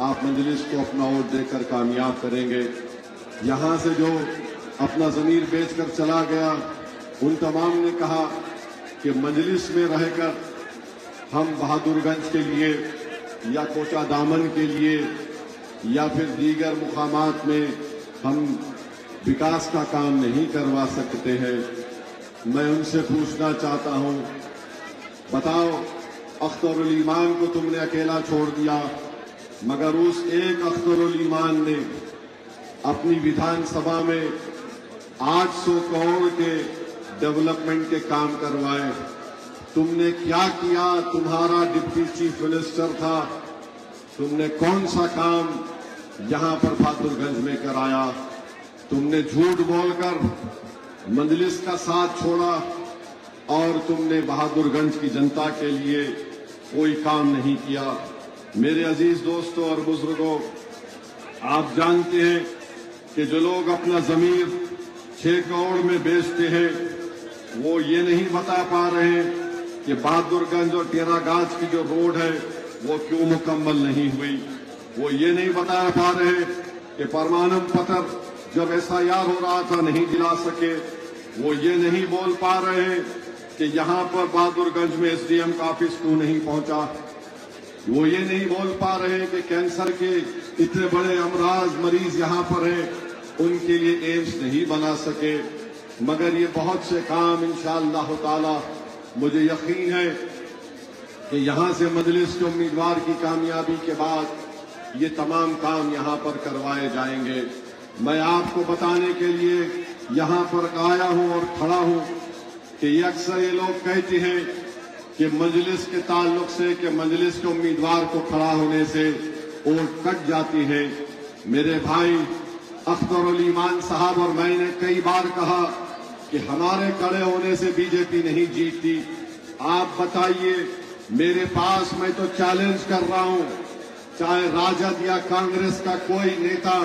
आप मजलिस को अपना वोट देकर कामयाब करेंगे। यहाँ से जो अपना ज़मीर बेचकर चला गया, उन तमाम ने कहा कि मजलिस में रहकर हम बहादुरगंज के लिए या कोचा दामन के लिए या फिर दीगर मुकामात में हम विकास का काम नहीं करवा सकते हैं। मैं उनसे पूछना चाहता हूं, बताओ, अख्तरुल ईमान को तुमने अकेला छोड़ दिया, मगर उस एक अख्तरुल ईमान ने अपनी विधानसभा में 800 करोड़ के डेवलपमेंट के काम करवाए। तुमने क्या किया? तुम्हारा डिप्टी चीफ मिनिस्टर था, तुमने कौन सा काम यहां पर बहादुरगंज में कराया? तुमने झूठ बोलकर मजलिस का साथ छोड़ा और तुमने बहादुरगंज की जनता के लिए कोई काम नहीं किया। मेरे अजीज दोस्तों और बुजुर्गों, आप जानते हैं कि जो लोग अपना जमीर 6 करोड़ में बेचते हैं, वो ये नहीं बता पा रहे हैं कि बहादुरगंज और टेरागाज की जो रोड है वो क्यों मुकम्मल नहीं हुई। वो ये नहीं बता पा रहे कि प्रमाणम पत्र जब SIR हो रहा था नहीं दिला सके। वो ये नहीं बोल पा रहे कि यहां पर बहादुरगंज में SDM का ऑफिस क्यों नहीं पहुंचा। वो ये नहीं बोल पा रहे कि कैंसर के इतने बड़े अमराज मरीज यहां पर हैं, उनके लिए एम्स नहीं बना सके। मगर ये बहुत से काम इंशाअल्लाह ताला मुझे यकीन है कि यहां से मजलिस के उम्मीदवार की कामयाबी के बाद ये तमाम काम यहां पर करवाए जाएंगे। मैं आपको बताने के लिए यहां पर आया हूं और खड़ा हूं कि अक्सर ये लोग कहते हैं कि मजलिस के ताल्लुक से, कि मजलिस के उम्मीदवार को खड़ा होने से वोट कट जाती है। मेरे भाई अख्तरुल ईमान साहब और मैंने कई बार कहा कि हमारे खड़े होने से बीजेपी नहीं जीतती। आप बताइए, मेरे पास, मैं तो चैलेंज कर रहा हूं, चाहे राजद या कांग्रेस का कोई नेता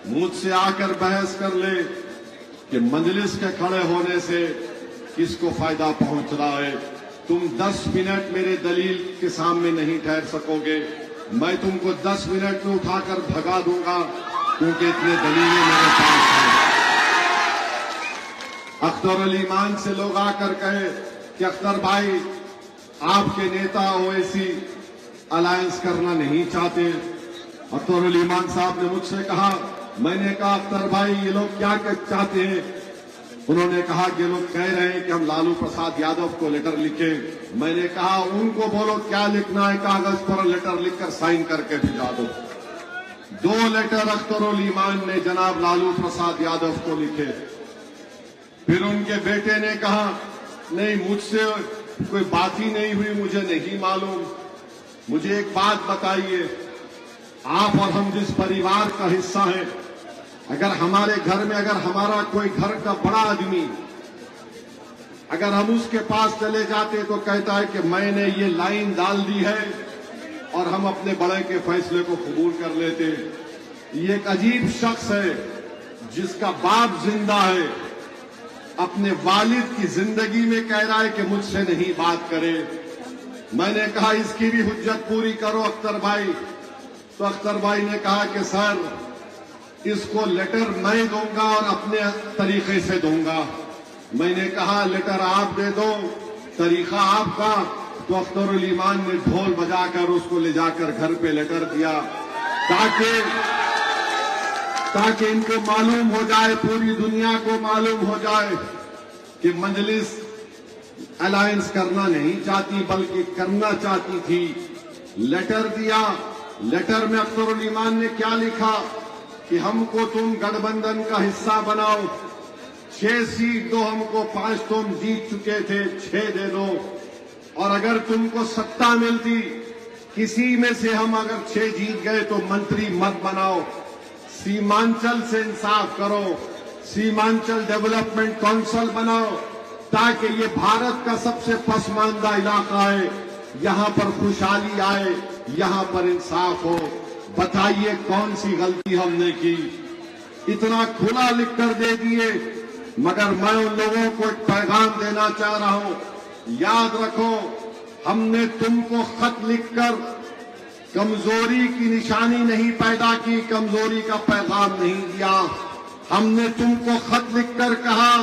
मुझसे आकर बहस कर ले कि मजलिस के खड़े होने से किसको फायदा पहुंच रहा है। तुम 10 मिनट मेरे दलील के सामने नहीं ठहर सकोगे। मैं तुमको 10 मिनट में उठाकर भगा दूंगा, क्योंकि इतने दलीलें मेरे पास हैं। अख्तरुल ईमान से लोग आकर कहे कि अख्तर भाई, आपके नेता ओवैसी अलायंस करना नहीं चाहते। अख्तरुल ईमान साहब ने मुझसे कहा, मैंने कहा अख्तर भाई, ये लोग क्या चाहते हैं? उन्होंने कहा कि ये लोग कह रहे हैं कि हम लालू प्रसाद यादव को लेटर लिखें। मैंने कहा उनको बोलो क्या लिखना है, कागज पर लेटर लिखकर साइन करके भिजा दो। 2 लेटर अख्तरुल ईमान ने जनाब लालू प्रसाद यादव को लिखे। फिर उनके बेटे ने कहा, नहीं, मुझसे कोई बात ही नहीं हुई, मुझे नहीं मालूम। मुझे एक बात बताइए, आप और हम जिस परिवार का हिस्सा हैं, अगर हमारे घर में, अगर हमारा कोई घर का बड़ा आदमी, अगर हम उसके पास चले जाते तो कहता है कि मैंने ये लाइन डाल दी है, और हम अपने बड़े के फैसले को कबूल कर लेते। ये एक अजीब शख्स है जिसका बाप जिंदा है, अपने वालिद की जिंदगी में कह रहा है कि मुझसे नहीं बात करे। मैंने कहा इसकी भी हुज्जत पूरी करो अख्तर भाई। तो अख्तर भाई ने कहा कि सर, इसको लेटर मैं दूंगा और अपने तरीके से दूंगा। मैंने कहा लेटर आप दे दो, तरीका आपका। तो अख्तरुल ईमान ने ढोल बजाकर उसको ले जाकर घर पे लेटर दिया, ताकि इनको मालूम हो जाए, पूरी दुनिया को मालूम हो जाए कि मजलिस अलायंस करना नहीं चाहती, बल्कि करना चाहती थी। लेटर दिया। लेटर में अख्तरुल ईमान ने क्या लिखा कि हमको तुम गठबंधन का हिस्सा बनाओ, 6 सीट दो हमको, 5 तुम जीत चुके थे, 6 दे दो। और अगर तुमको सत्ता मिलती, किसी में से हम अगर 6 जीत गए तो मंत्री मत बनाओ, सीमांचल से इंसाफ करो, सीमांचल डेवलपमेंट काउंसिल बनाओ, ताकि ये भारत का सबसे पसमानदा इलाका है, यहां पर खुशहाली आए, यहां पर इंसाफ हो। बताइए कौन सी गलती हमने की? इतना खुला लिखकर दे दिए। मगर मैं उन लोगों को एक पैगाम देना चाह रहा हूं, याद रखो, हमने तुमको खत लिखकर कमजोरी की निशानी नहीं पैदा की, कमजोरी का पैगाम नहीं दिया। हमने तुमको खत लिखकर कहा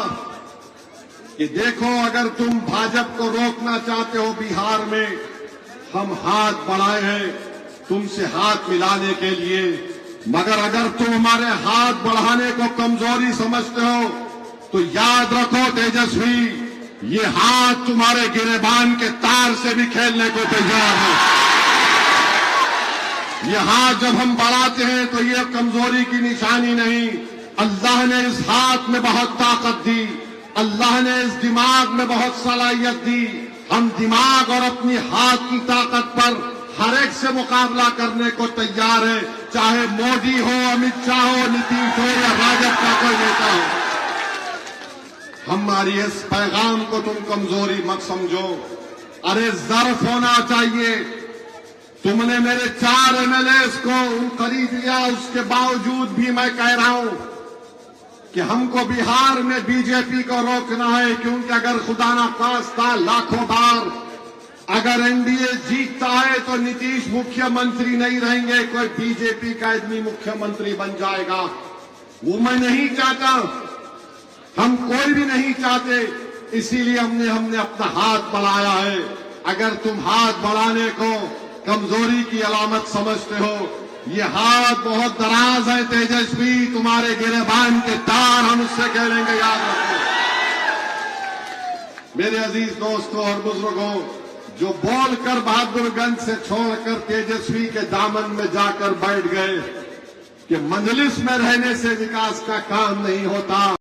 कि देखो, अगर तुम भाजपा को रोकना चाहते हो बिहार में, हम हाथ बढ़ाए हैं तुमसे हाथ मिलाने के लिए, मगर अगर तुम हमारे हाथ बढ़ाने को कमजोरी समझते हो तो याद रखो तेजस्वी, ये हाथ तुम्हारे गिरेबान के तार से भी खेलने को तैयार है। ये हाथ जब हम बढ़ाते हैं तो ये कमजोरी की निशानी नहीं। अल्लाह ने इस हाथ में बहुत ताकत दी, अल्लाह ने इस दिमाग में बहुत सलाहियत दी। हम दिमाग और अपनी हाथ की ताकत पर हर एक से मुकाबला करने को तैयार है, चाहे मोदी हो, अमित शाह हो, नीतीश हो या राजद का कोई नेता हो। हमारी इस पैगाम को तुम कमजोरी मत समझो। अरे ज़र्फ होना चाहिए। तुमने मेरे 4 एमएलएस को खरीद लिया, उसके बावजूद भी मैं कह रहा हूं कि हमको बिहार में बीजेपी को रोकना है, क्योंकि अगर खुदा ना खास्ता लाखों बार अगर एनडीए जीतता है तो नीतीश मुख्यमंत्री नहीं रहेंगे, कोई बीजेपी का आदमी मुख्यमंत्री बन जाएगा। वो मैं नहीं चाहता, हम कोई भी नहीं चाहते, इसीलिए हमने अपना हाथ बढ़ाया है। अगर तुम हाथ बढ़ाने को कमजोरी की अलामत समझते हो, ये हाथ बहुत दराज है तेजस्वी, तुम्हारे गिरेबान के तार हम उससे खेलेंगे, याद रखो। मेरे अजीज दोस्तों और बुजुर्गों, जो बोलकर बहादुरगंज से छोड़कर तेजस्वी के दामन में जाकर बैठ गए कि मजलिस में रहने से विकास का काम नहीं होता।